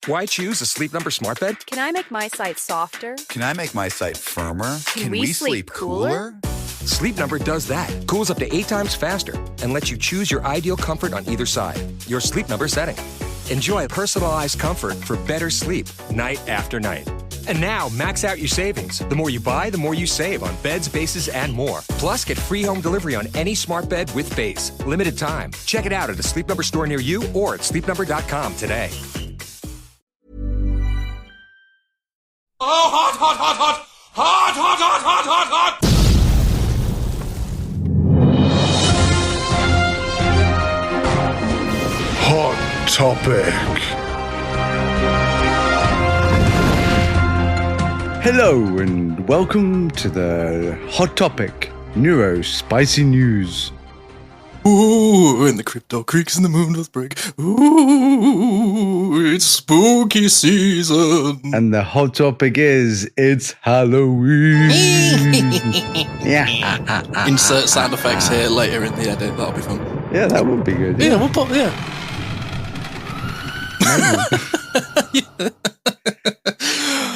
Why choose a Sleep Number smart bed? Can I make my site softer? Can I make my site firmer? Can we sleep cooler? Sleep Number does that. Cools up to 8 times faster and lets you choose your ideal comfort on either side. Your Sleep Number setting. Enjoy personalized comfort for better sleep night after night. And now, max out your savings. The more you buy, the more you save on beds, bases, and more. Plus, get free home delivery on any smart bed with base. Limited time. Check it out at a Sleep Number store near you or at sleepnumber.com today. Oh, hot, hot, hot, hot! Hot, hot, hot, hot, hot, hot! Hot topic. Hello and welcome to the Hot Topic Neuro-Spicy News. Ooh, and the crypto creaks and the moon does break. Ooh, it's spooky season. And the hot topic is, it's Halloween. Yeah. Insert sound effects here later in the edit. That'll be fun. Yeah, that would be good. Yeah, we'll put, yeah.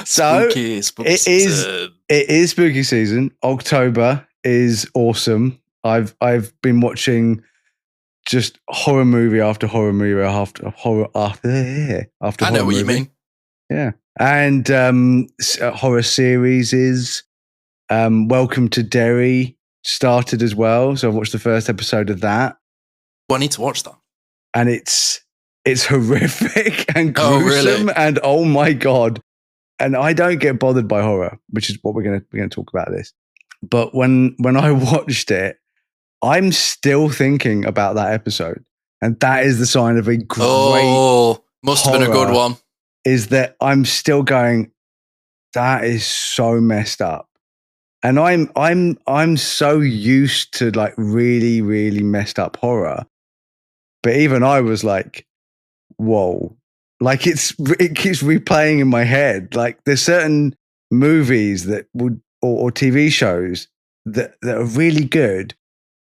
So, spooky it is spooky season. October is awesome. I've been watching just horror movie after horror movie after horror after I know what you mean. Yeah. And horror series is Welcome to Derry started as well. So I've watched the first episode of that. Well, I need to watch that. And it's horrific and gruesome. Oh, really? And oh my God. And I don't get bothered by horror, which is what we're gonna talk about this. But when I watched it, I'm still thinking about that episode. And that is the sign of a great must have been a good one. Is that I'm still going, that is so messed up. And I'm so used to like really, really messed up horror. But even I was like, whoa. Like it keeps replaying in my head. Like there's certain movies that would or TV shows that are really good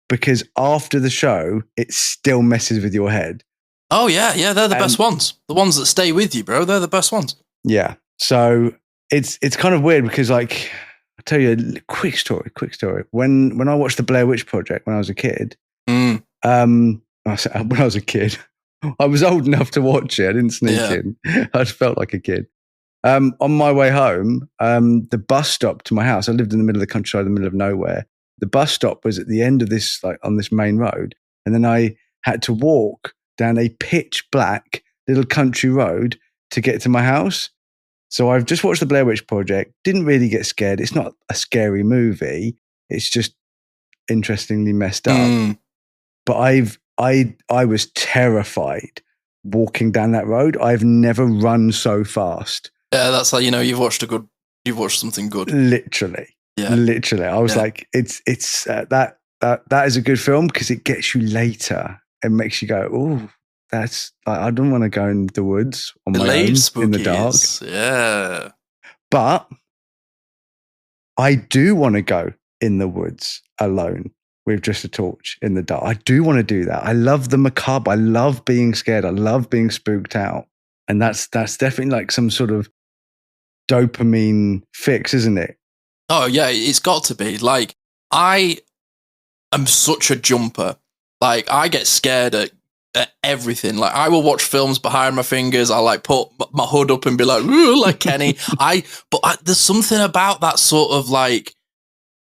because after the show it still messes with your head. Oh yeah, they're the best ones. The ones that stay with you, bro. They're the best ones. Yeah. So it's kind of weird because like I'll tell you a quick story. When I watched the Blair Witch Project when I was a kid, when I was a kid, I was old enough to watch it. I didn't sneak in. I just felt like a kid. On my way home, the bus stop to my house, I lived in the middle of the countryside, in the middle of nowhere. The bus stop was at the end of this, like on this main road. And then I had to walk down a pitch black little country road to get to my house. So I've just watched the Blair Witch Project. Didn't really get scared. It's not a scary movie. It's just interestingly messed up. But I was terrified walking down that road. I've never run so fast. Yeah, that's how you know you've watched something good. Literally. I was like, it's that is a good film because it gets you later and makes you go, oh, that's I don't want to go in the woods on my own in the dark. Yeah, but I do want to go in the woods alone with just a torch in the dark. I do want to do that. I love the macabre. I love being scared. I love being spooked out. And that's definitely like some sort of dopamine fix, isn't it? Oh, yeah, it's got to be. Like, I am such a jumper. Like, I get scared at everything. Like, I will watch films behind my fingers. I like put my hood up and be like, ooh, like Kenny. There's something about that sort of like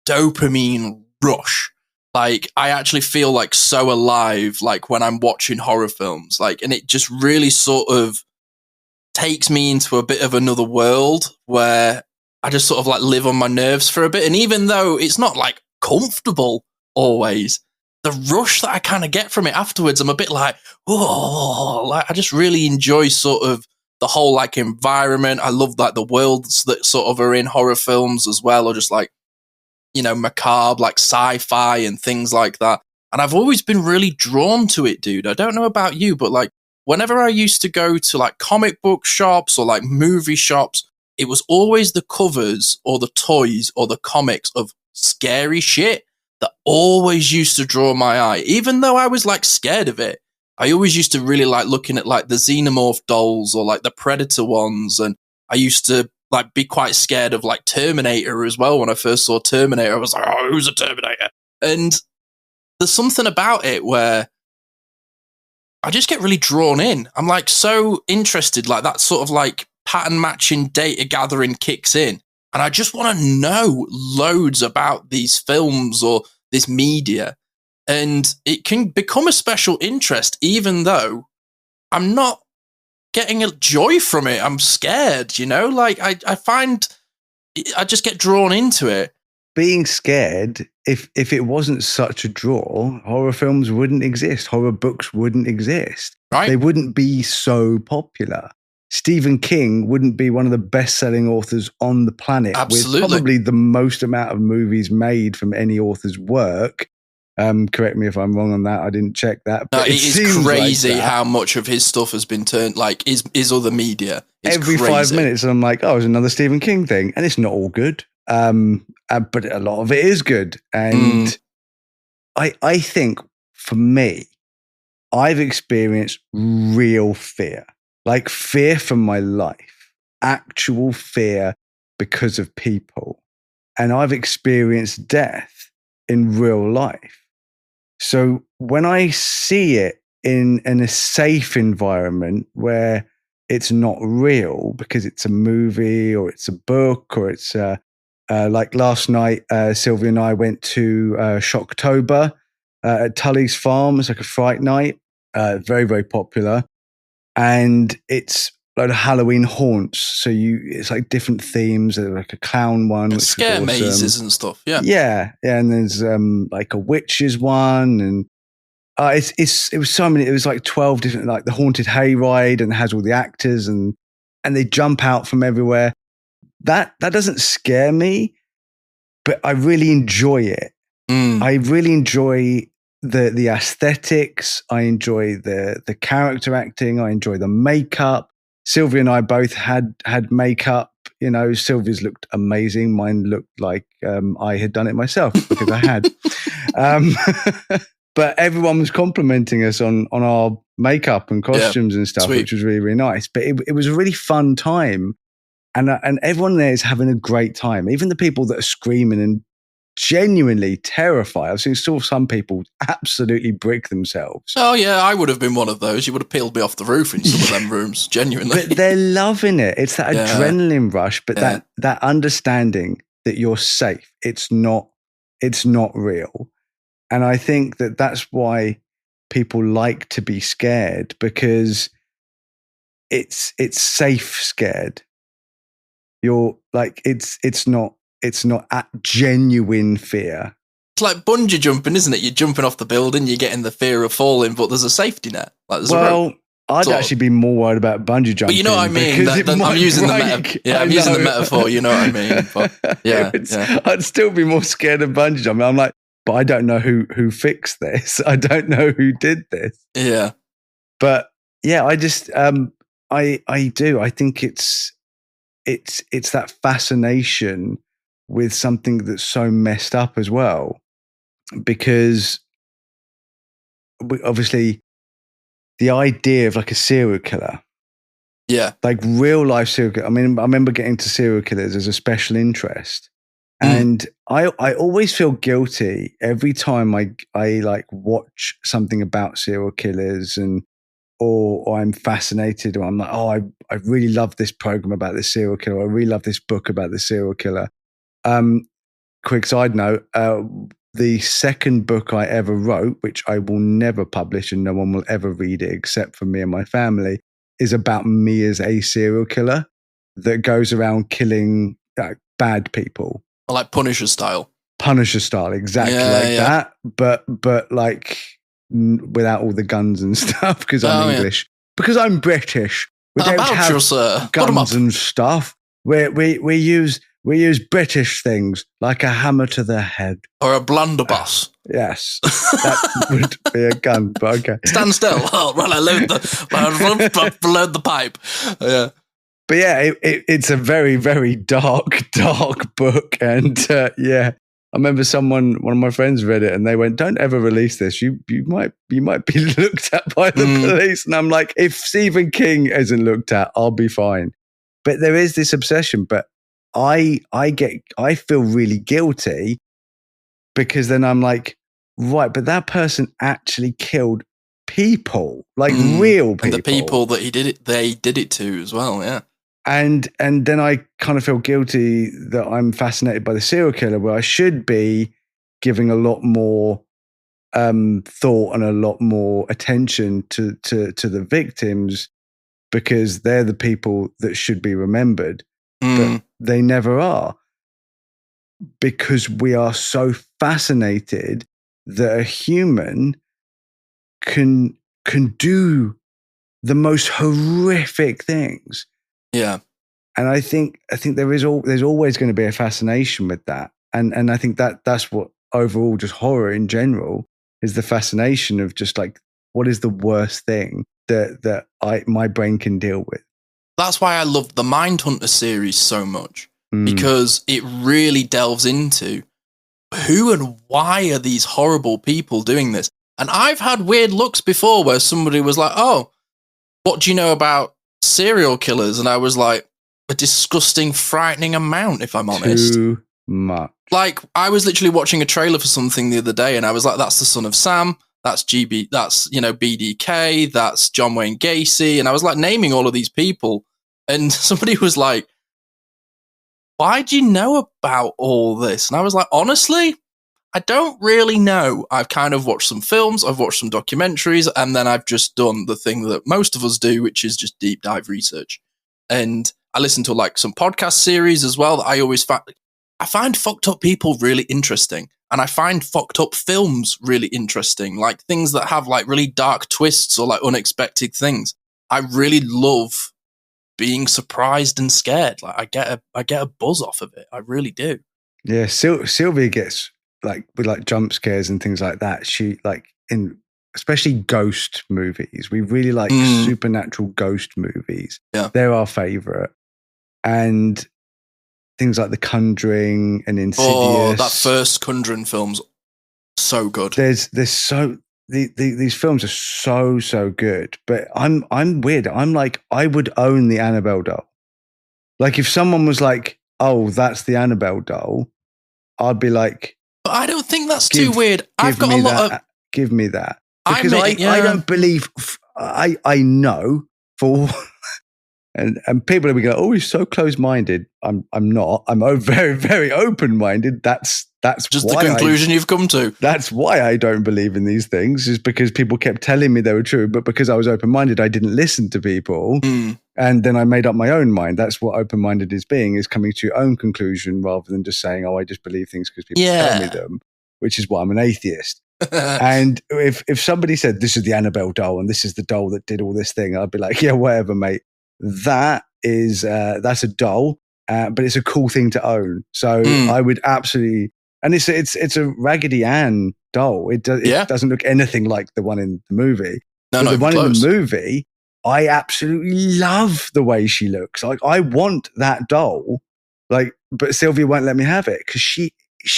dopamine rush. Like, I actually feel like so alive, like when I'm watching horror films, like, and it just really sort of takes me into a bit of another world where I just sort of like live on my nerves for a bit. And even though it's not like comfortable always, the rush that I kind of get from it afterwards, I'm a bit like, oh, like I just really enjoy sort of the whole like environment. I love like the worlds that sort of are in horror films as well, or just like, you know, macabre, like sci-fi and things like that. And I've always been really drawn to it, dude. I don't know about you, but like whenever I used to go to like comic book shops or like movie shops, it was always the covers or the toys or the comics of scary shit that always used to draw my eye. Even though I was like scared of it, I always used to really like looking at like the Xenomorph dolls or like the Predator ones. And I used to like be quite scared of like Terminator as well. When I first saw Terminator, I was like, oh, who's a Terminator? And there's something about it where I just get really drawn in. I'm like so interested, like that sort of like pattern matching data gathering kicks in. And I just want to know loads about these films or this media. And it can become a special interest, even though I'm not getting a joy from it. I'm scared, you know, like I find I just get drawn into it. Being scared, if it wasn't such a draw, horror films wouldn't exist. Horror books wouldn't exist. Right. They wouldn't be so popular. Stephen King wouldn't be one of the best-selling authors on the planet. Absolutely. With probably the most amount of movies made from any author's work. Correct me if I'm wrong on that. I didn't check that. But it is crazy like how much of his stuff has been turned, like his other media. Every crazy. 5 minutes, I'm like, oh, it's another Stephen King thing. And it's not all good. But a lot of it is good. And I think for me, I've experienced real fear, like fear from my life, actual fear because of people. And I've experienced death in real life. So when I see it in a safe environment where it's not real because it's a movie or it's a book or it's like last night, Sylvia and I went to Shocktober at Tully's Farm. It's like a fright night, very, very popular. And it's like a Halloween haunts. So it's like different themes. There's like a clown one. And scare mazes and stuff. Yeah. Yeah. Yeah. And there's like a witches one. And it was so many, it was like 12 different, like the haunted hayride, and it has all the actors and they jump out from everywhere. That doesn't scare me, but I really enjoy it. I really enjoy the aesthetics. I enjoy the character acting. I enjoy the makeup. Sylvia and I both had makeup. You know, Sylvia's looked amazing. Mine looked like I had done it myself because I had. But everyone was complimenting us on our makeup and costumes and stuff, which was really, really nice. But it was a really fun time. And everyone there is having a great time. Even the people that are screaming and genuinely terrified. I've seen some people absolutely brick themselves. Oh, yeah, I would have been one of those. You would have peeled me off the roof in some of them rooms, genuinely. But they're loving it. It's that adrenaline rush, but that understanding that you're safe. It's not real. And I think that's why people like to be scared, because it's safe scared. You're like, it's not at genuine fear. It's like bungee jumping, isn't it? You're jumping off the building, you're getting the fear of falling, but there's a safety net. Like there's a rope. I'd actually be more worried about bungee jumping. But you know what I mean? I'm using the metaphor, you know what I mean? But I'd still be more scared of bungee jumping. I'm like, but I don't know who fixed this. I don't know who did this. Yeah. But yeah, I just I do. I think it's that fascination with something that's so messed up as well, because obviously the idea of like a serial killer, like real life serial killer. I mean, I remember getting to serial killers as a special interest, and I always feel guilty every time I like watch something about serial killers or I'm fascinated, or I'm like, oh, I really love this program about this serial killer. I really love this book about the serial killer. Quick side note, the second book I ever wrote, which I will never publish and no one will ever read it except for me and my family, is about me as a serial killer that goes around killing bad people. Like Punisher style. Punisher style, exactly that. But like without all the guns and stuff, because I'm English. Because I'm British. We don't have guns and stuff. We use British things like a hammer to the head. Or a blunderbuss. Yes. That would be a gun, but okay. Stand still. Oh, right, I load the pipe. Yeah. But yeah, it's a very, very dark book. And I remember one of my friends read it and they went, "Don't ever release this. You might be looked at by the police." And I'm like, if Stephen King isn't looked at, I'll be fine. But there is this obsession. But I feel really guilty because then I'm like, right, but that person actually killed people, like real people. And the people that they did it to as well, yeah. And then I kind of feel guilty that I'm fascinated by the serial killer, where I should be giving a lot more thought and a lot more attention to the victims, because they're the people that should be remembered, but they never are, because we are so fascinated that a human can do the most horrific things. Yeah. And I think there's always going to be a fascination with that. And I think that's what overall, just horror in general, is the fascination of just like, what is the worst thing that my brain can deal with. That's why I love the Mindhunter series so much, because it really delves into who and why are these horrible people doing this. And I've had weird looks before where somebody was like, "Oh, what do you know about serial killers?" And I was like, a disgusting, frightening amount, if I'm honest. Too much. Like, I was literally watching a trailer for something the other day and I was like, that's the son of Sam, that's BDK, that's John Wayne Gacy. And I was like naming all of these people. And somebody was like, "Why do you know about all this?" And I was like, honestly, I don't really know. I've kind of watched some films, I've watched some documentaries, and then I've just done the thing that most of us do, which is just deep dive research. And I listen to like some podcast series as well that I find fucked up people really interesting. And I find fucked up films really interesting, like things that have like really dark twists or like unexpected things. I really love being surprised and scared. Like I get a buzz off of it. I really do. Yeah, Sylvia gets like with like jump scares and things like that. She like in especially ghost movies. We really like supernatural ghost movies. Yeah, they're our favorite. And things like The Conjuring and Insidious. Oh, that first Conjuring film's so good. There's these films are so good. But I'm weird. I'm like, I would own the Annabelle doll. Like if someone was like, "Oh, that's the Annabelle doll," I'd be like, but I don't think that's too weird. I've got a lot of... Give me that. Because I don't believe... I know for... And people will be going, "Oh, he's so close-minded." I'm not. I'm very, very open-minded. That's just the conclusion you've come to. That's why I don't believe in these things, is because people kept telling me they were true, but because I was open-minded, I didn't listen to people. And then I made up my own mind. That's what open-minded is coming to your own conclusion rather than just saying, "Oh, I just believe things because people tell me them," which is why I'm an atheist. And if somebody said, "This is the Annabelle doll and this is the doll that did all this thing," I'd be like, "Yeah, whatever, mate. That's a doll, but it's a cool thing to own." So I would absolutely, and it's a Raggedy Ann doll. It doesn't look anything like the one in the movie. No, the one close. in the movie, I absolutely love the way she looks. Like I want that doll. Like, but Sylvia won't let me have it because she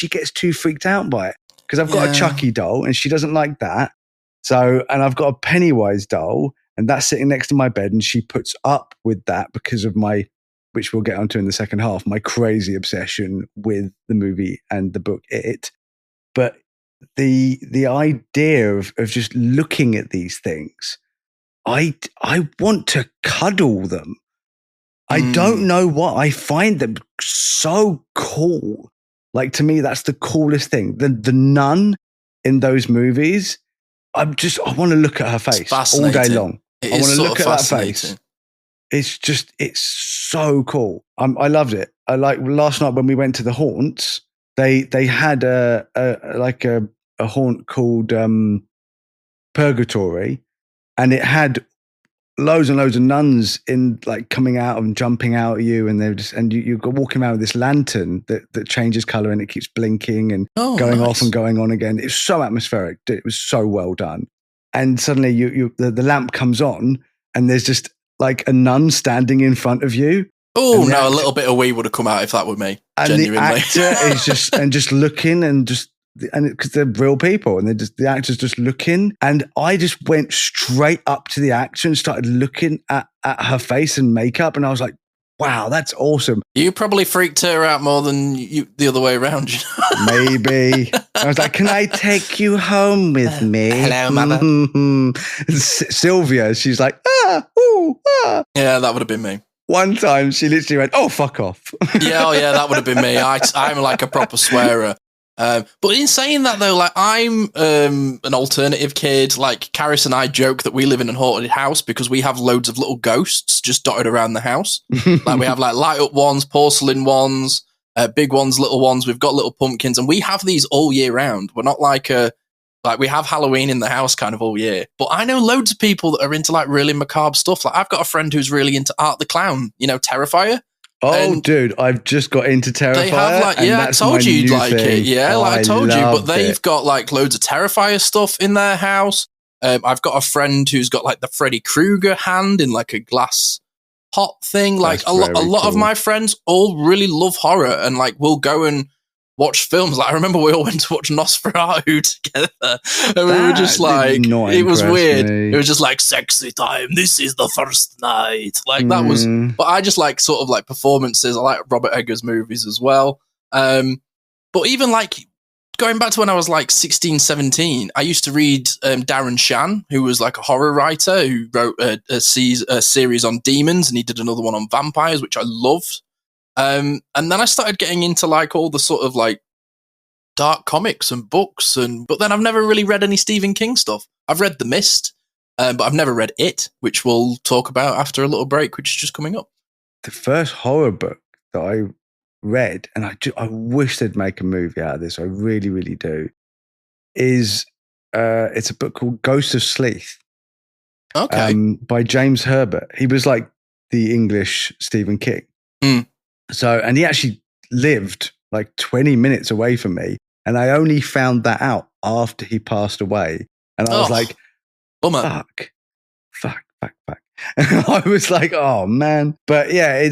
gets too freaked out by it. Because I've got a Chucky doll and she doesn't like that. So, and I've got a Pennywise doll, and that's sitting next to my bed, and she puts up with that because of my, which we'll get onto in the second half, my crazy obsession with the movie and the book It. But the idea of just looking at these things, I want to cuddle them. I don't know what. I find them so cool. Like to me, that's the coolest thing. The nun in those movies, I want to look at her face all day long. I want to look at that face. It's so cool. I loved it. I like last night when we went to the haunts, they had a haunt called Purgatory, and it had loads and loads of nuns in like coming out and jumping out at you, and you're walking around with this lantern that changes color and it keeps blinking and going off and going on again. It's so atmospheric. It was so well done. And suddenly the lamp comes on and there's just like a nun standing in front of you. Oh no, a little bit of wee would have come out if that were me. And Genuinely. the actor is just looking and because they're real people and the actor's just looking. And I just went straight up to the actor and started looking at her face and makeup. And I was like, wow, that's awesome. You probably freaked her out more than you the other way around. You know? Maybe. I was like, can I take you home with me? Hello, mother. Sylvia, she's like, Yeah, that would have been me. One time she literally went, oh, fuck off. Yeah, that would have been me. I'm like a proper swearer. But in saying that though, like I'm an alternative kid. Like Karis and I joke that we live in a haunted house because we have loads of little ghosts just dotted around the house. Like we have like light up ones, porcelain ones, big ones, little ones. We've got little pumpkins, and we have these all year round. We're not like we have Halloween in the house kind of all year. But I know loads of people that are into like really macabre stuff. Like I've got a friend who's really into Art the Clown, you know, Terrifier. Oh, And dude, I've just got into Terrifier. they have like, and yeah, I that's told my you you'd new like thing. it. Yeah, like I told you. But loved they've it. got like loads of Terrifier stuff in their house. I've got a friend who's got like the Freddy Krueger hand in like a glass pot thing. Like That's a lot very of cool. my friends all really love horror and like we'll go and watch films. Like I remember we all went to watch Nosferatu together, and we were That just did like, not it was impress weird. me. It was just like sexy time. This is the first night. Like that was. Mm. But I just like sort of like performances. I like Robert Eggers movies as well. But even like going back to when I was like 16, 17, I used to read Darren Shan, who was like a horror writer who wrote a series on demons, and he did another one on vampires, which I loved. And then I started getting into like all the sort of like dark comics and books, but then I've never really read any Stephen King stuff. I've read The Mist, but I've never read It, which we'll talk about after a little break, which is just coming up. The first horror book that I read, and I wish they'd make a movie out of this, I really, really do, is it's a book called Ghost of Sleeth. Okay. By James Herbert. He was like the English Stephen King. Mm. So, and he actually lived like 20 minutes away from me. And I only found that out after he passed away. And I was like, bummer. fuck. I was like, oh man. But yeah,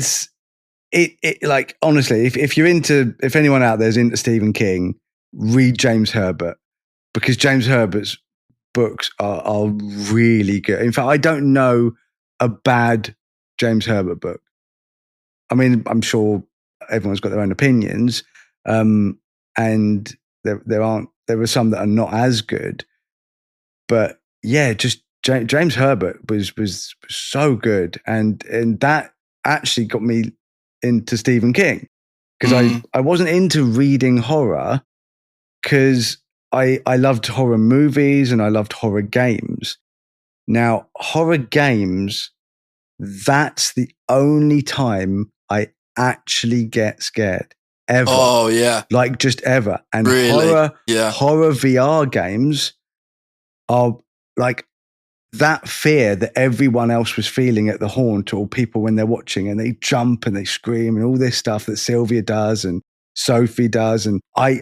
it like, honestly, if anyone out there is into Stephen King, read James Herbert, because James Herbert's books are really good. In fact, I don't know a bad James Herbert book. I mean, I'm sure everyone's got their own opinions, and there are some that are not as good. But yeah, just James Herbert was so good, and that actually got me into Stephen King, because I wasn't into reading horror because I loved horror movies and I loved horror games. Now, horror games, that's the only time I actually get scared ever. Oh yeah, like just ever. And really? horror VR games are like that fear that everyone else was feeling at the haunt, or people when they're watching and they jump and they scream and all this stuff that Sylvia does and Sophie does, and I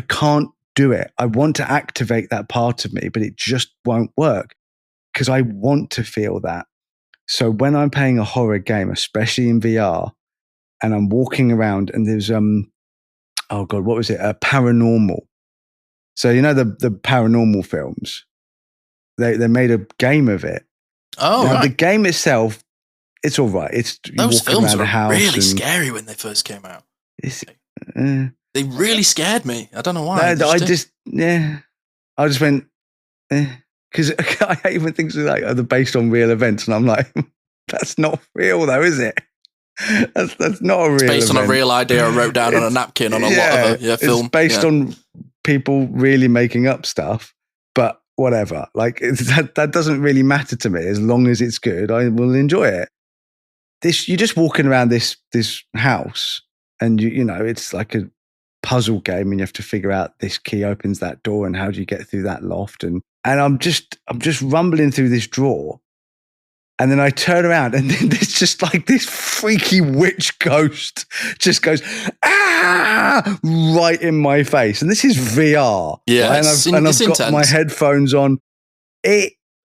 can't do it. I want to activate that part of me, but it just won't work because I want to feel that. So when I'm playing a horror game, especially in VR, and I'm walking around and there's oh god, what was it? Paranormal. So you know the paranormal films, they made a game of it. Oh, now, right. The game itself, it's all right. It's Those films were really and scary when they first came out. They really scared me. I don't know why. I just went, because I hate when things are like are based on real events, and I'm like, that's not real though, is it? That's not a real. It's based event. on a real idea I wrote down on a napkin on a lot of a film. It's based on people really making up stuff, but whatever. Like that doesn't really matter to me as long as it's good. I will enjoy it. You're just walking around this house, and you know it's like a puzzle game, and you have to figure out this key opens that door, and how do you get through that loft, and I'm just rumbling through this drawer. And then I turn around and then there's just like this freaky witch ghost just goes, right in my face. And this is VR. Yeah, and I've got intense. My headphones on. It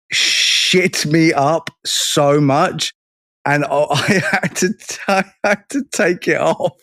shit me up so much. And I had to take it off.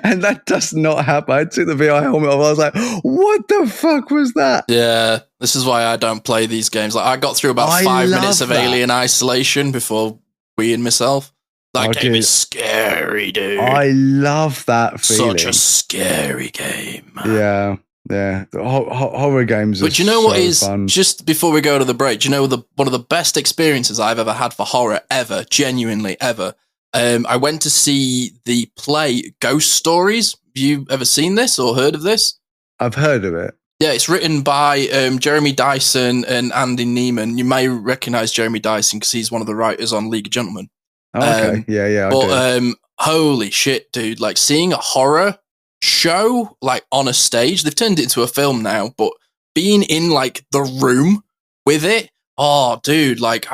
And that does not happen. I took the VR helmet off. I was like, what the fuck was that? Yeah, this is why I don't play these games. Like, I got through about 5 minutes of Alien Isolation before weeing myself. That game is scary, dude. I love that feeling. Such a scary game. Yeah. The horror games are But you know what is, fun. just before we go to the break, do you know one of the best experiences I've ever had for horror, ever, genuinely, ever? I went to see the play Ghost Stories. Have you ever seen this or heard of this? I've heard of it. Yeah, it's written by Jeremy Dyson and Andy Neiman. You may recognise Jeremy Dyson because he's one of the writers on League of Gentlemen. Oh, okay. Yeah, I do. Holy shit, dude. Like, seeing a horror show, like, on a stage, they've turned it into a film now, but being in, like, the room with it, oh, dude, like,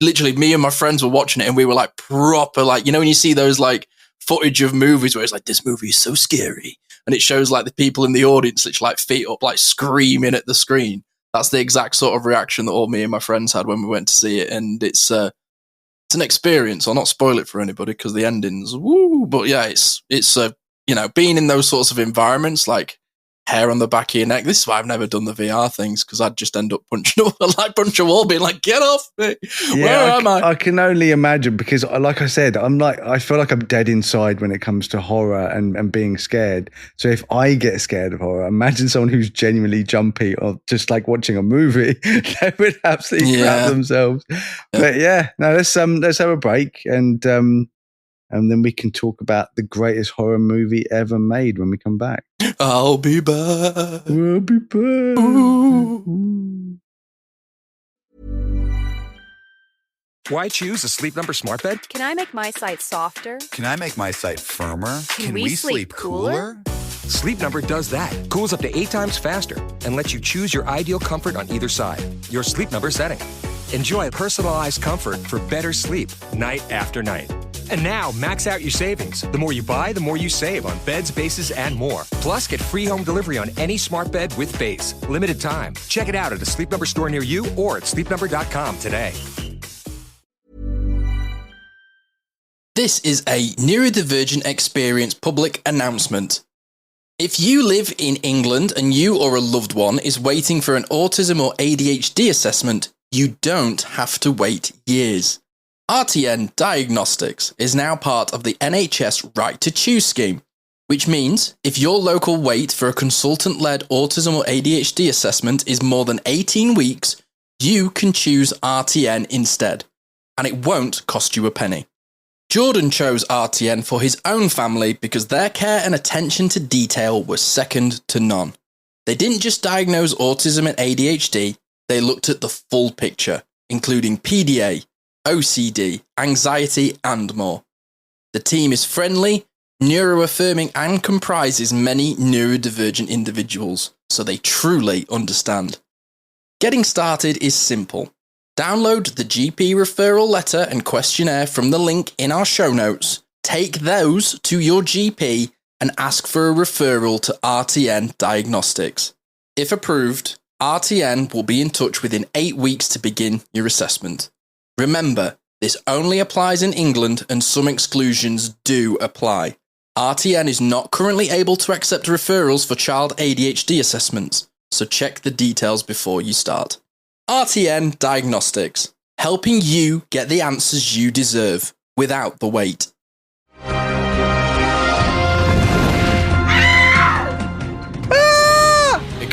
me and my friends were watching it and we were, like, proper, like, you know, when you see those, like, footage of movies where it's like, this movie is so scary, and it shows, like, the people in the audience, literally, like, feet up, like, screaming at the screen. That's the exact sort of reaction that all me and my friends had when we went to see it, and it's an experience. I'll not spoil it for anybody because the ending's woo, but yeah, it's you know, being in those sorts of environments, like hair on the back of your neck. This is why I've never done the VR things, because I'd just end up punching a wall, being like, get off me. Yeah, where am I? I can only imagine, because like I said, I feel like I'm dead inside when it comes to horror and being scared. So if I get scared of horror, imagine someone who's genuinely jumpy or just like watching a movie, they would absolutely crap themselves. Yeah. But yeah, no, let's have a break, and then we can talk about the greatest horror movie ever made when we come back. I'll be back. We'll be back. Ooh. Why choose a Sleep Number smart bed? Can I make my site softer? Can I make my site firmer? Can we sleep cooler? Sleep Number does that. Cools up to 8 times faster and lets you choose your ideal comfort on either side. Your Sleep Number setting. Enjoy personalized comfort for better sleep night after night. And now, max out your savings. The more you buy, the more you save on beds, bases, and more. Plus, get free home delivery on any smart bed with base. Limited time. Check it out at a Sleep Number store near you or at sleepnumber.com today. This is a Neurodivergent Experience public announcement. If you live in England and you or a loved one is waiting for an autism or ADHD assessment, you don't have to wait years. RTN Diagnostics is now part of the NHS Right to Choose scheme, which means if your local wait for a consultant-led autism or ADHD assessment is more than 18 weeks, you can choose RTN instead, and it won't cost you a penny. Jordan chose RTN for his own family because their care and attention to detail was second to none. They didn't just diagnose autism and ADHD, they looked at the full picture, including PDA, OCD, anxiety, and more. The team is friendly, neuroaffirming, and comprises many neurodivergent individuals, so they truly understand. Getting started is simple. Download the GP referral letter and questionnaire from the link in our show notes, take those to your GP, and ask for a referral to RTN Diagnostics. If approved, RTN will be in touch within 8 weeks to begin your assessment. Remember, this only applies in England and some exclusions do apply. RTN is not currently able to accept referrals for child ADHD assessments, so check the details before you start. RTN Diagnostics, helping you get the answers you deserve without the wait.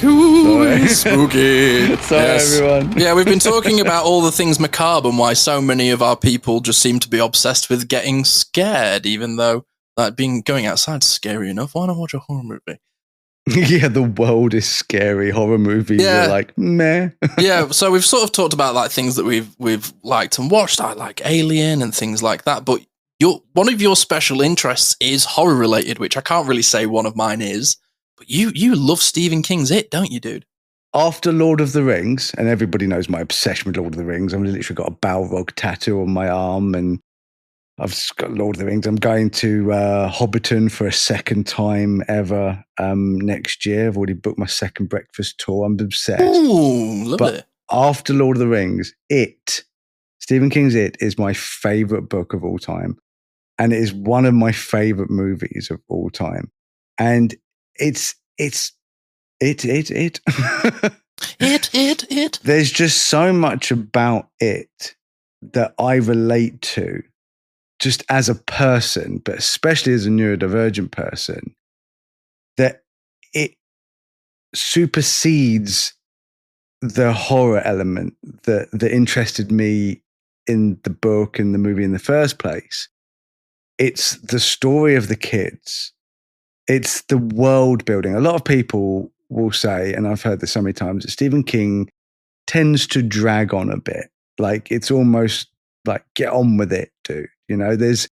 Ooh, spooky. Sorry, everyone. Yeah, we've been talking about all the things macabre and why so many of our people just seem to be obsessed with getting scared, even though going outside's scary enough. Why not watch a horror movie? Yeah, the world is scary. Horror movies are like, meh. Yeah, so we've sort of talked about like things that we've liked and watched, like Alien and things like that, but one of your special interests is horror related, which I can't really say one of mine is. But you love Stephen King's It, don't you, dude? After Lord of the Rings, and everybody knows my obsession with Lord of the Rings, I've literally got a Balrog tattoo on my arm, and I've just got Lord of the Rings. I'm going to Hobbiton for a second time ever next year. I've already booked my second breakfast tour. I'm obsessed. Ooh, love it. After Lord of the Rings, Stephen King's It is my favourite book of all time. and it is one of my favorite movies of all time. And it. There's just so much about it that I relate to, just as a person, but especially as a neurodivergent person, that it supersedes the horror element that interested me in the book and the movie in the first place. It's the story of the kids. It's the world building. A lot of people will say, and I've heard this so many times, that Stephen King tends to drag on a bit. Like, it's almost like, get on with it, dude. You know, there's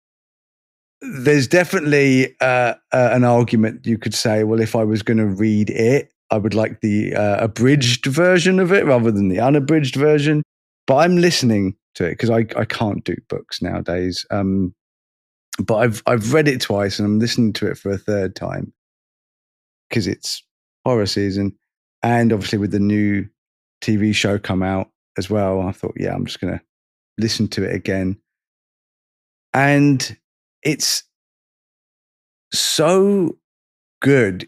definitely an argument you could say, well, if I was going to read it, I would like the abridged version of it rather than the unabridged version. But I'm listening to it because I can't do books nowadays. But I've read it twice and I'm listening to it for a third time because it's horror season. And obviously with the new TV show come out as well, I thought, yeah, I'm just going to listen to it again. And it's so good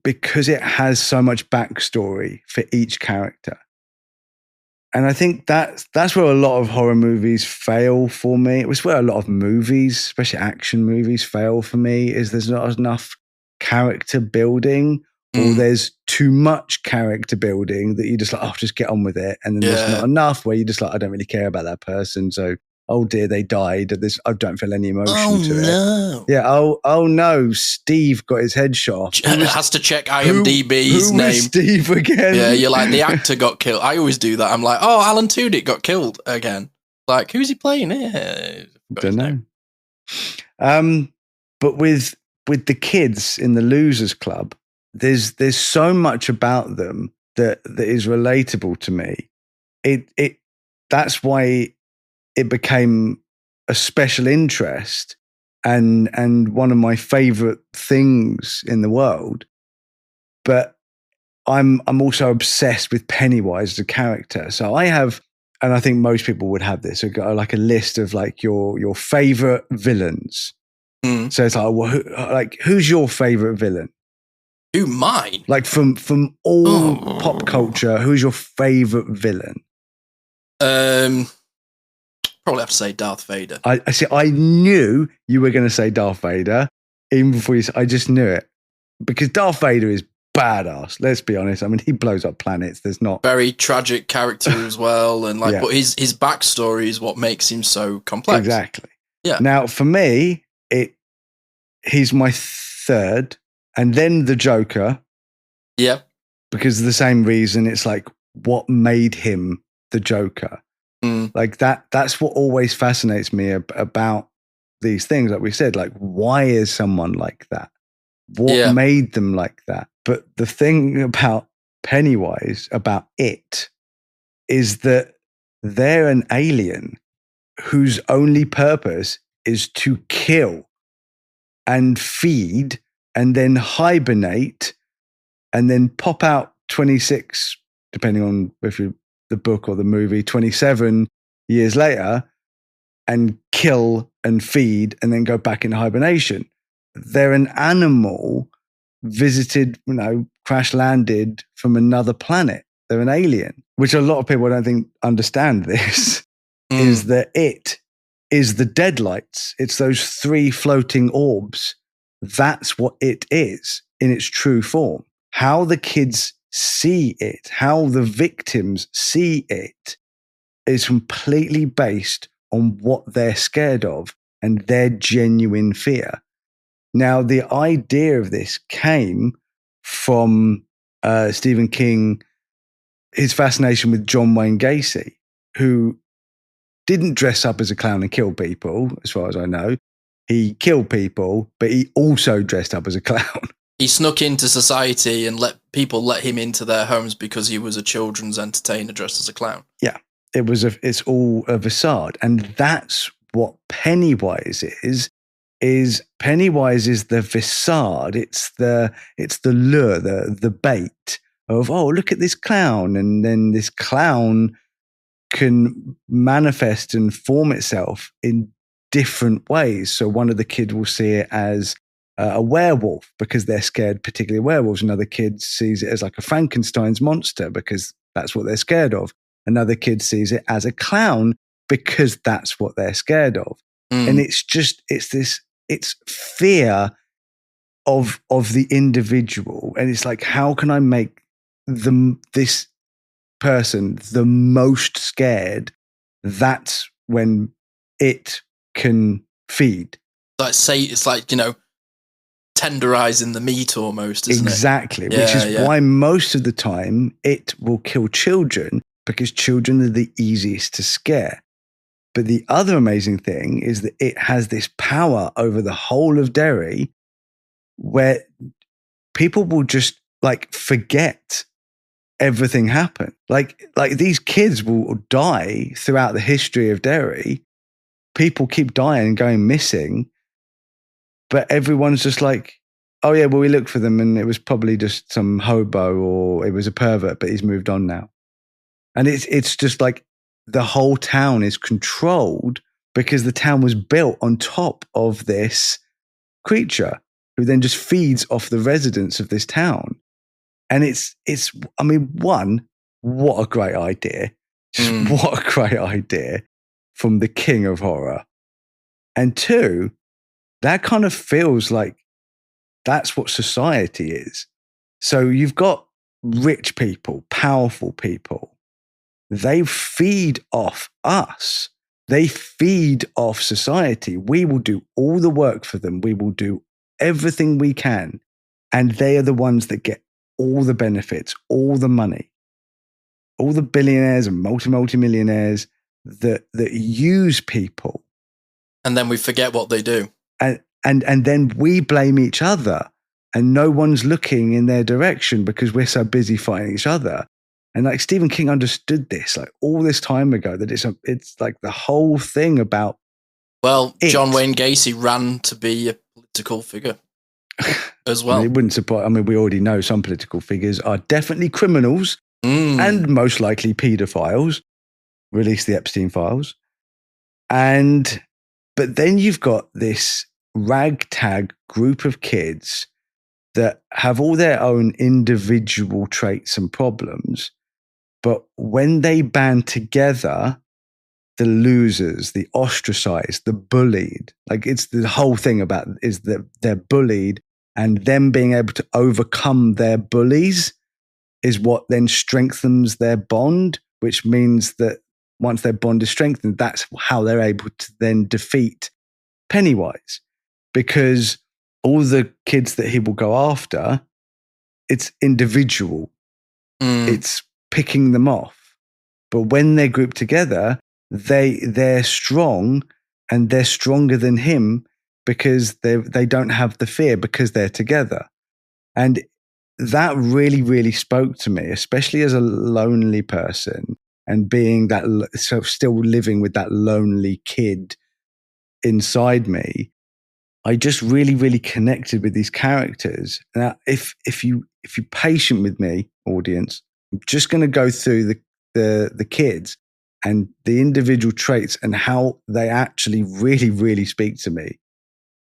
because it has so much backstory for each character. And I think that's where a lot of horror movies fail for me. It was where a lot of movies, especially action movies, fail for me, is there's not enough character building, or there's too much character building that you just like, oh, just get on with it. And then there's not enough where you just like, I don't really care about that person. So, oh dear, they died. I don't feel any emotion to it. Yeah. Oh no, Steve got his head shot. Has to check IMDb's who name. Was Steve again? Yeah, you're like, the actor got killed. I always do that. I'm like, oh, Alan Tudyk got killed again. Like, who's he playing? Yeah, don't know. But with the kids in the Losers Club, there's so much about them that is relatable to me. That's why it became a special interest and one of my favorite things in the world. But I'm also obsessed with Pennywise as a character. So I have, and I think most people would have this, like a list of like your favorite villains. So it's like, well, who's your favorite villain? Who, mine? Like from all pop culture, who's your favorite villain? Probably have to say Darth Vader. I see. I knew you were going to say Darth Vader even before you. I just knew it because Darth Vader is badass. Let's be honest. I mean, he blows up planets. There's not very tragic character as well, and like, but his backstory is what makes him so complex. Exactly. Yeah. Now, for me, he's my third, and then the Joker. Yeah. Because of the same reason, it's like what made him the Joker. Like that's what always fascinates me about these things. Like we said, like, why is someone like that? What made them like that? But the thing about Pennywise, about it, is that they're an alien whose only purpose is to kill and feed and then hibernate and then pop out 26, depending on if you the book or the movie, 27 years later, and kill and feed and then go back into hibernation. They're an animal visited, crash landed from another planet. They're an alien, which a lot of people I don't think understand this, is that it is the deadlights. It's those 3 floating orbs. That's what it is in its true form. How the kids see it, how the victims see it, is completely based on what they're scared of and their genuine fear. Now, the idea of this came from Stephen King, his fascination with John Wayne Gacy, who didn't dress up as a clown and kill people, as far as I know. He killed people, but he also dressed up as a clown. He snuck into society and let people let him into their homes because he was a children's entertainer dressed as a clown. Yeah, it's all a facade. And that's what Pennywise is Pennywise is the facade. It's the lure, the bait of, oh, look at this clown. And then this clown can manifest and form itself in different ways. So one of the kids will see it as a werewolf because they're scared, particularly werewolves. Another kid sees it as like a Frankenstein's monster because that's what they're scared of. Another kid sees it as a clown because that's what they're scared of. And it's fear of the individual. And it's like, how can I make this person the most scared? That's when it can feed. Like it's like, tenderizing the meat almost, isn't exactly, it? Which is why most of the time it will kill children, because children are the easiest to scare. But the other amazing thing is that it has this power over the whole of Derry where people will just like forget everything happened. Like these kids will die throughout the history of Derry. People keep dying and going missing, but everyone's just like, oh yeah, well, we looked for them and it was probably just some hobo or it was a pervert, but he's moved on now. And it's just like the whole town is controlled because the town was built on top of this creature who then just feeds off the residents of this town. And what a great idea. What a great idea from the king of horror. And two, that kind of feels like that's what society is. So you've got rich people, powerful people. They feed off us. They feed off society. We will do all the work for them. We will do everything we can. And they are the ones that get all the benefits, all the money, all the billionaires and multi-millionaires that use people. And then we forget what they do. And then we blame each other and no one's looking in their direction because we're so busy fighting each other. And like Stephen King understood this like all this time ago, that it's like the whole thing about. Well, John Wayne Gacy ran to be a political figure as well. It wouldn't surprise. I mean, we already know some political figures are definitely criminals and most likely pedophiles. Release the Epstein files. But then you've got this ragtag group of kids that have all their own individual traits and problems. But when they band together, the losers, the ostracized, the bullied, like it's the whole thing about is that they're bullied, and them being able to overcome their bullies is what then strengthens their bond, which means that once their bond is strengthened, that's how they're able to then defeat Pennywise. Because all the kids that he will go after, it's individual. It's picking them off. But when they're grouped together, they're strong, and they're stronger than him because they don't have the fear because they're together. And that really, really spoke to me, especially as a lonely person and being that, so still living with that lonely kid inside me. I just really, really connected with these characters. Now, if you're patient with me, audience, I'm just going to go through the kids and the individual traits and how they actually really, really speak to me.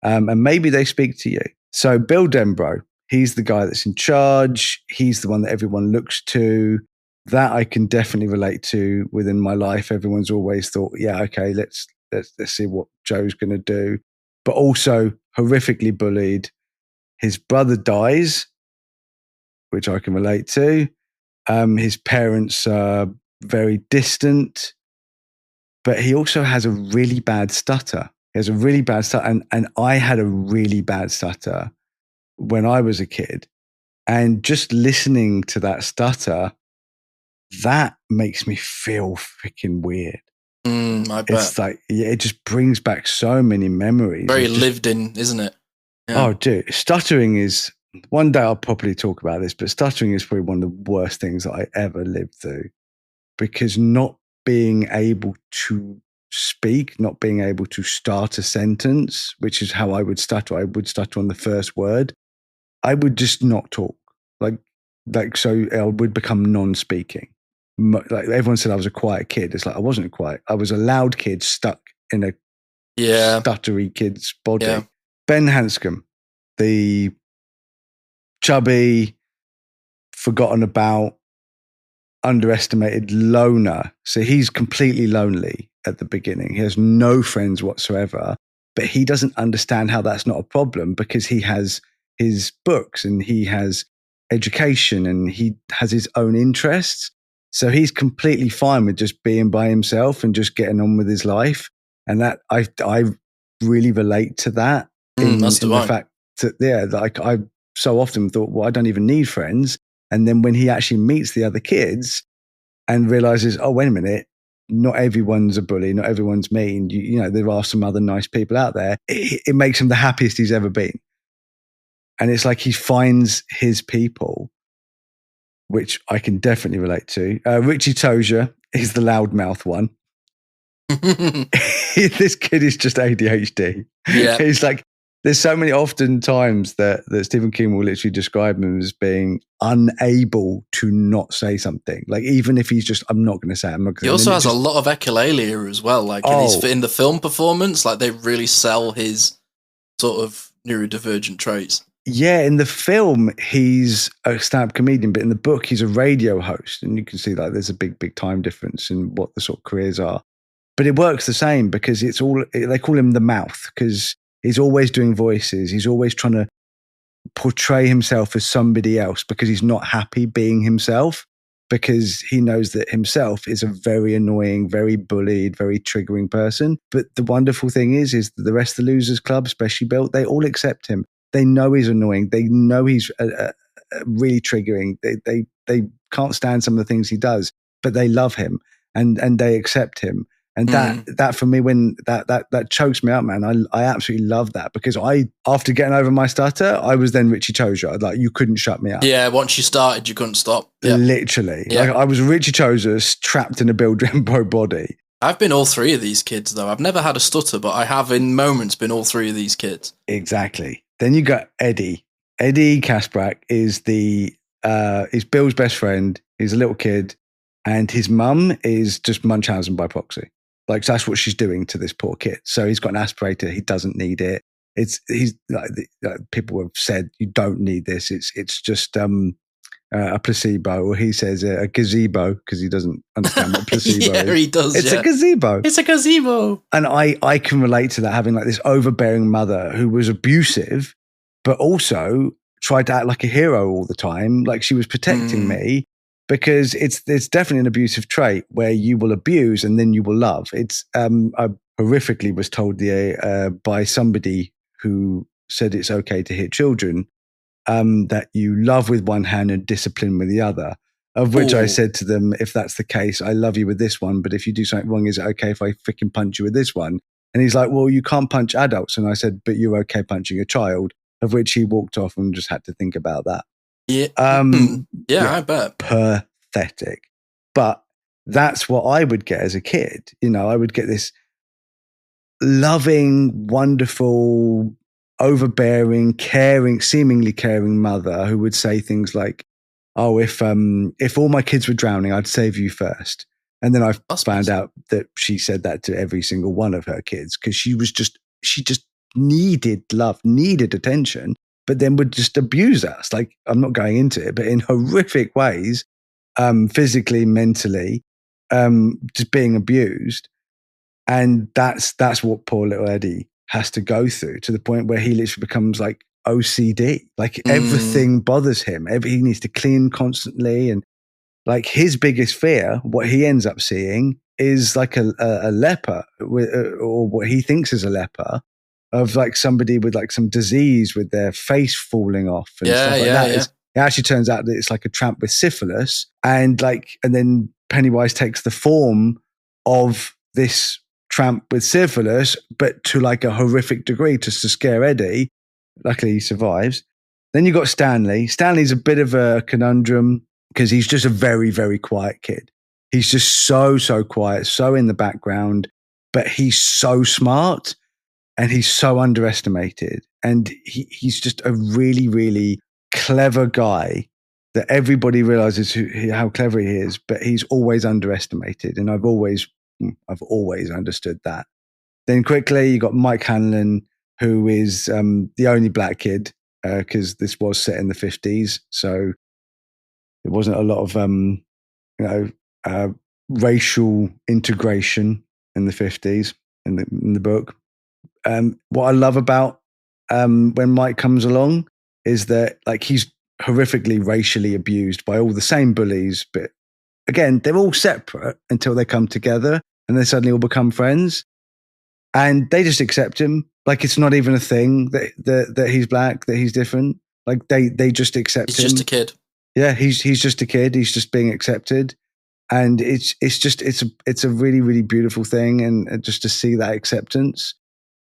And maybe they speak to you. So Bill Denbrough, he's the guy that's in charge. He's the one that everyone looks to. That I can definitely relate to within my life. Everyone's always thought, yeah, okay, let's see what Joe's going to do. But also horrifically bullied. His brother dies, which I can relate to. His parents are very distant, but he also has a really bad stutter. He has a really bad stutter, and I had a really bad stutter when I was a kid. And just listening to that stutter, that makes me feel freaking weird. I bet. It's like, it just brings back so many memories. Very lived in, isn't it? Yeah. Oh, dude, stuttering is, one day I'll probably talk about this, but stuttering is probably one of the worst things that I ever lived through, because not being able to speak, not being able to start a sentence, which is how I would stutter. I would stutter on the first word. I would just not talk. Like so I would become non-speaking. Like everyone said I was a quiet kid. It's like I wasn't quiet. I was a loud kid stuck in a stuttery kid's body. Yeah. Ben Hanscom, the chubby, forgotten about, underestimated loner. So he's completely lonely at the beginning. He has no friends whatsoever, but he doesn't understand how that's not a problem because he has his books and he has education and he has his own interests. So he's completely fine with just being by himself and just getting on with his life. And that I really relate to that in the fact that, like, I so often thought, well, I don't even need friends. And then when he actually meets the other kids and realizes, oh, wait a minute, not everyone's a bully, not everyone's mean. You know, there are some other nice people out there. It makes him the happiest he's ever been. And it's like he finds his people, which I can definitely relate to. Richie Tozier is the loudmouth one. This kid is just ADHD. Yeah. He's like, there's so many often times that Stephen King will literally describe him as being unable to not say something. Like, even if he's just, I'm not going to say it. I'm not gonna, he also has a lot of echolalia as well. Like in the film performance, like they really sell his sort of neurodivergent traits. Yeah, in the film, he's a stand-up comedian, but in the book, he's a radio host. And you can see like there's a big time difference in what the sort of careers are. But it works the same because it's all, they call him the mouth because he's always doing voices. He's always trying to portray himself as somebody else because he's not happy being himself, because he knows that himself is a very annoying, very bullied, very triggering person. But the wonderful thing is that the rest of the Losers Club, especially Bill, they all accept him. They know he's annoying. They know he's really triggering. They can't stand some of the things he does, but they love him and they accept him. And that for me, when that chokes me up, man, I absolutely love that because after getting over my stutter, I was then Richie Tozier. Like, you couldn't shut me up. Yeah, once you started, you couldn't stop. Yeah. Literally. Yeah. Like, I was Richie Tozier trapped in a Bill Drembo body. I've been all three of these kids, though. I've never had a stutter, but I have in moments been all three of these kids. Exactly. Then you got Eddie. Eddie Kasprak is is Bill's best friend. He's a little kid, and his mum is just Munchausen by proxy. Like, that's what she's doing to this poor kid. So he's got an aspirator. He doesn't need it. He's like, people have said you don't need this. It's just a placebo, or he says a gazebo because he doesn't understand what placebo is. Yeah, he does. It's a gazebo. It's a gazebo. And I can relate to that, having like this overbearing mother who was abusive, but also tried to act like a hero all the time, like she was protecting me. Because it's definitely an abusive trait where you will abuse and then you will love. It's I horrifically was told by somebody who said it's okay to hit children, that you love with one hand and discipline with the other. Of which I said to them, if that's the case, I love you with this one, but if you do something wrong, is it okay if I freaking punch you with this one? And he's like, well, you can't punch adults. And I said, but you're okay punching a child. Of which he walked off and just had to think about that. Yeah. Yeah, I bet. Pathetic. But that's what I would get as a kid. You know, I would get this loving, wonderful, overbearing, caring, seemingly caring mother who would say things like, oh, if all my kids were drowning, I'd save you first. And then I found out that she said that to every single one of her kids because she just needed love, needed attention, but then would just abuse us. Like, I'm not going into it, but in horrific ways, physically, mentally, just being abused. And that's what poor little Eddie has to go through, to the point where he literally becomes like OCD. Like, everything bothers him. He needs to clean constantly. And like, his biggest fear, what he ends up seeing is like a leper, or what he thinks is a leper, of like somebody with like some disease with their face falling off and stuff like that. Yeah. It actually turns out that it's like a tramp with syphilis, and then Pennywise takes the form of this tramp with syphilis, but to like a horrific degree, just to scare Eddie. Luckily, he survives. Then you got Stanley. Stanley's a bit of a conundrum because he's just a very, very quiet kid. He's just so quiet, so in the background, but he's so smart. And he's so underestimated. And he's just a really, really clever guy that everybody realizes how clever he is, but he's always underestimated. And I've always understood that. Then quickly you got Mike Hanlon, who is the only black kid, because this was set in the 50s. So there wasn't a lot of, racial integration in the 50s in the book. What I love about when Mike comes along is that like he's horrifically racially abused by all the same bullies, but again, they're all separate until they come together and they suddenly all become friends. And they just accept him. Like it's not even a thing that he's black, that he's different. Like they just accept him. He's just a kid. Yeah, he's just a kid. He's just being accepted. And it's a really, really beautiful thing. And just to see that acceptance.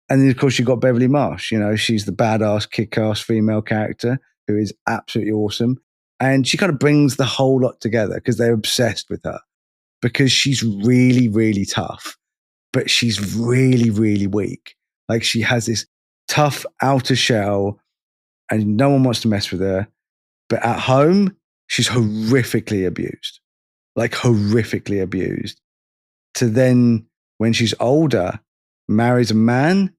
And then of course you've got Beverly Marsh, she's the badass, kick-ass female character who is absolutely awesome. And she kind of brings the whole lot together because they're obsessed with her because she's really, really tough, but she's really, really weak. Like she has this tough outer shell and no one wants to mess with her. But at home, she's horrifically abused, to then when she's older, marries a man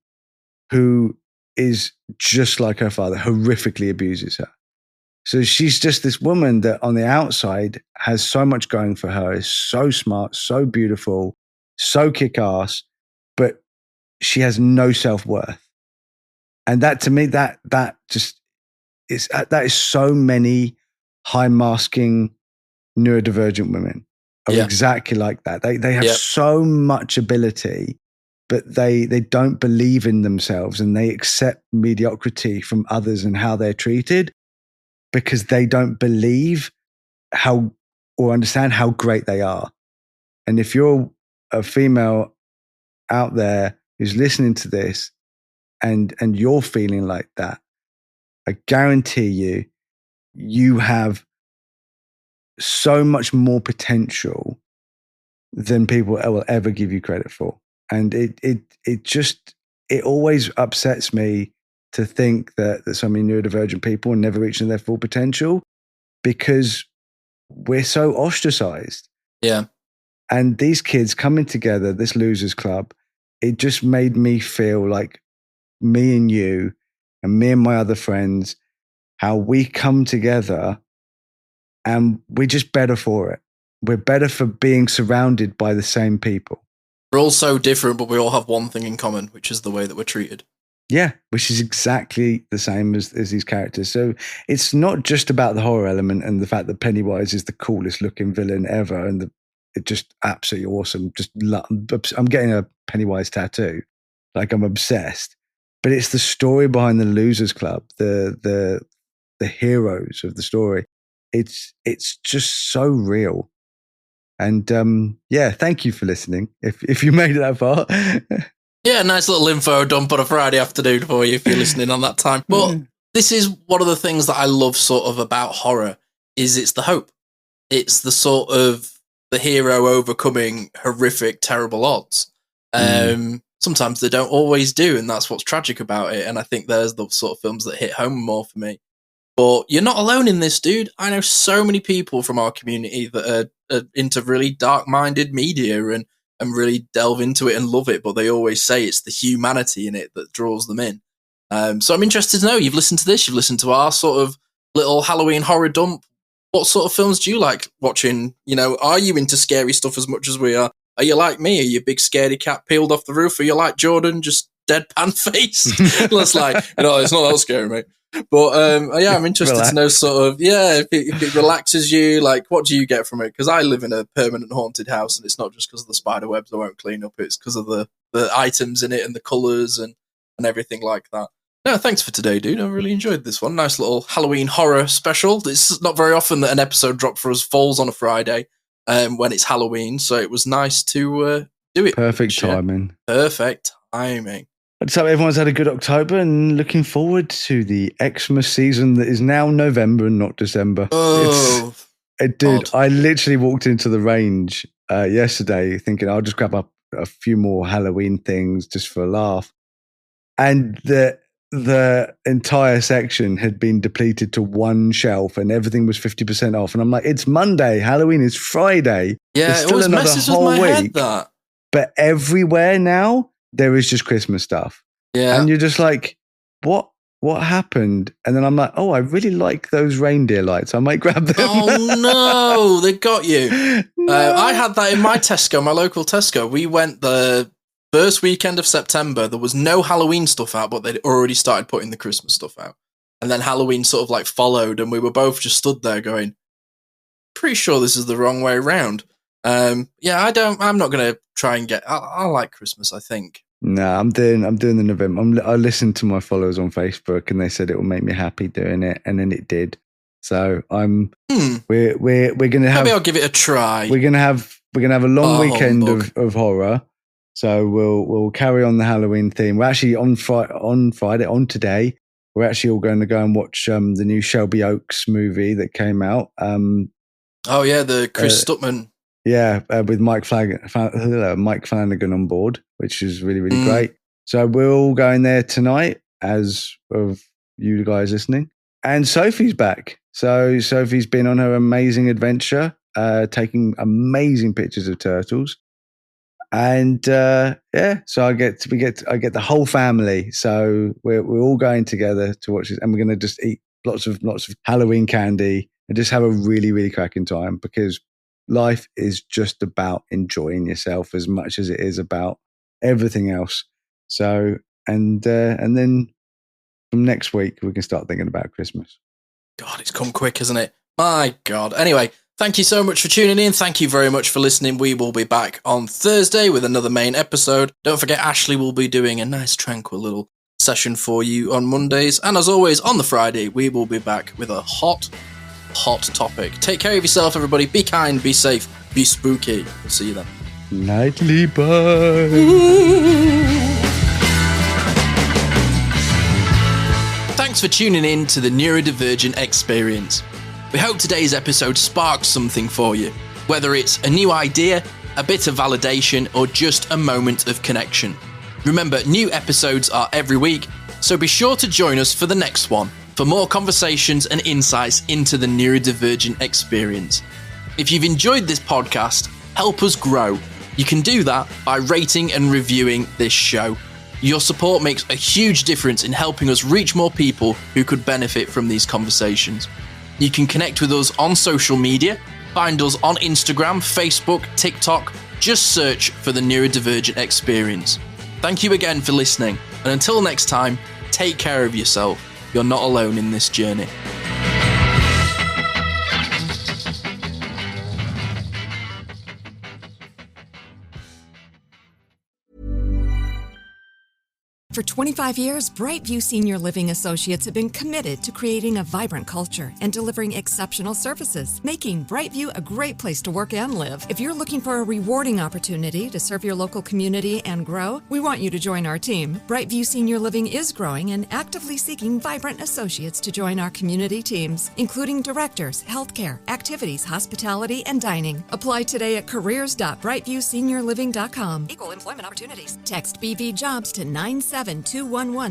who is just like her father, horrifically abuses her. So she's just this woman that on the outside has so much going for her, is so smart, so beautiful, so kick-ass, but she has no self-worth. And that to me, that is so many high-masking neurodivergent women are exactly like that. They have so much ability, but they don't believe in themselves and they accept mediocrity from others and how they're treated because they don't believe how or understand how great they are. And if you're a female out there who's listening to this and you're feeling like that, I guarantee you have so much more potential than people will ever give you credit for. And it always upsets me to think that so many neurodivergent people are never reaching their full potential because we're so ostracized. Yeah. And these kids coming together, this losers club, it just made me feel like me and you and me and my other friends, how we come together and we're just better for it. We're better for being surrounded by the same people. We're all so different, but we all have one thing in common, which is the way that we're treated. Yeah, which is exactly the same as these characters. So it's not just about the horror element and the fact that Pennywise is the coolest looking villain ever, and it's just absolutely awesome. I'm getting a Pennywise tattoo, like I'm obsessed. But it's the story behind the Losers Club, the heroes of the story. It's just so real. And thank you for listening. If you made it that far. Yeah, nice little info dump on a Friday afternoon for you if you're listening on that time. But this is one of the things that I love sort of about horror is it's the hope. It's the sort of the hero overcoming horrific, terrible odds. Sometimes they don't always do, and that's what's tragic about it. And I think there's the sort of films that hit home more for me. But you're not alone in this, dude. I know so many people from our community that are into really dark-minded media and really delve into it and love it, but they always say it's the humanity in it that draws them in. So I'm interested to know, you've listened to this, you've listened to our sort of little Halloween horror dump. What sort of films do you like watching? Are you into scary stuff as much as we are? Are you like me? Are you a big scaredy cat peeled off the roof? Are you like Jordan, just deadpan faced? That's like, it's not that scary, mate. But I'm interested to know sort of, if it relaxes you, like what do you get from it? Because I live in a permanent haunted house and it's not just because of the spider webs I won't clean up, it's because of the items in it and the colours and everything like that. No, thanks for today, dude. I really enjoyed this one. Nice little Halloween horror special. It's not very often that an episode drop for us falls on a Friday when it's Halloween, so it was nice to do it. Perfect timing. Perfect timing. So everyone's had a good October and looking forward to the Xmas season that is now November and not December. Oh, dude, I literally walked into the range yesterday thinking I'll just grab up a few more Halloween things just for a laugh. And the entire section had been depleted to one shelf and everything was 50% off. And I'm like, it's Monday. Halloween is Friday. Yeah, it's it always messes with my head, that. But everywhere now, there is just Christmas stuff. Yeah. And you're just like, what happened? And then I'm like, oh, I really like those reindeer lights. I might grab them. Oh no, they got you. No. I had that in my Tesco, my local Tesco. We went the first weekend of September. There was no Halloween stuff out, but they'd already started putting the Christmas stuff out. And then Halloween sort of like followed, and we were both just stood there going, pretty sure this is the wrong way around. I'm not going to try and I like Christmas, I think. No, I'm doing the November. I listened to my followers on Facebook, and they said it will make me happy doing it, and then it did. So we're gonna have. Maybe I'll give it a try. We're gonna have a long weekend of horror. So we'll carry on the Halloween theme. We're actually on Friday today. We're actually all going to go and watch the new Shelby Oaks movie that came out. The Chris Stuckman. Yeah, with Mike Flanagan on board, which is really, really great. So we're all going there tonight, as of you guys listening. And Sophie's back. So Sophie's been on her amazing adventure, taking amazing pictures of turtles. And so I get the whole family. So we're all going together to watch this, and we're going to just eat lots of Halloween candy and just have a really, really cracking time, because life is just about enjoying yourself as much as it is about everything else. So, and then from next week, we can start thinking about Christmas. God, it's come quick, hasn't it? My God. Anyway, thank you so much for tuning in. Thank you very much for listening. We will be back on Thursday with another main episode. Don't forget, Ashley will be doing a nice, tranquil little session for you on Mondays. And as always, on the Friday, we will be back with a hot topic. Take care of yourself, everybody. Be kind, be safe, be spooky. We'll see you then. Nightly bye. Thanks for tuning in to the Neurodivergent Experience. We hope today's episode sparked something for you, whether it's a new idea, a bit of validation, or just a moment of connection. Remember, new episodes are every week, so be sure to join us for the next one for more conversations and insights into the neurodivergent experience. If you've enjoyed this podcast, help us grow. You can do that by rating and reviewing this show. Your support makes a huge difference in helping us reach more people who could benefit from these conversations. You can connect with us on social media. Find us on Instagram, Facebook, TikTok. Just search for the Neurodivergent Experience. Thank you again for listening, and until next time, take care of yourself. You're not alone in this journey. For 25 years, Brightview Senior Living Associates have been committed to creating a vibrant culture and delivering exceptional services, making Brightview a great place to work and live. If you're looking for a rewarding opportunity to serve your local community and grow, we want you to join our team. Brightview Senior Living is growing and actively seeking vibrant associates to join our community teams, including directors, healthcare, activities, hospitality, and dining. Apply today at careers.brightviewseniorliving.com. Equal employment opportunities. Text BV Jobs to 97211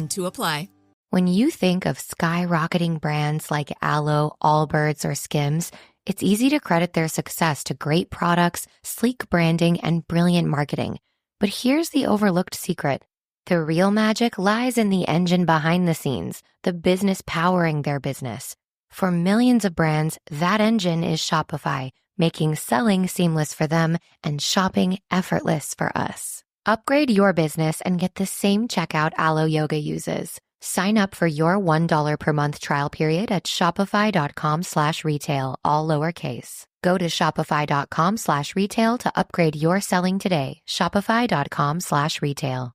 to apply. When you think of skyrocketing brands like Aloe, Allbirds, or Skims, it's easy to credit their success to great products, sleek branding, and brilliant marketing. But here's the overlooked secret. The real magic lies in the engine behind the scenes, the business powering their business. For millions of brands, that engine is Shopify, making selling seamless for them and shopping effortless for us. Upgrade your business and get the same checkout Aloe Yoga uses. Sign up for your $1 per month trial period at shopify.com/retail, all lowercase. Go to shopify.com/retail to upgrade your selling today. Shopify.com/retail.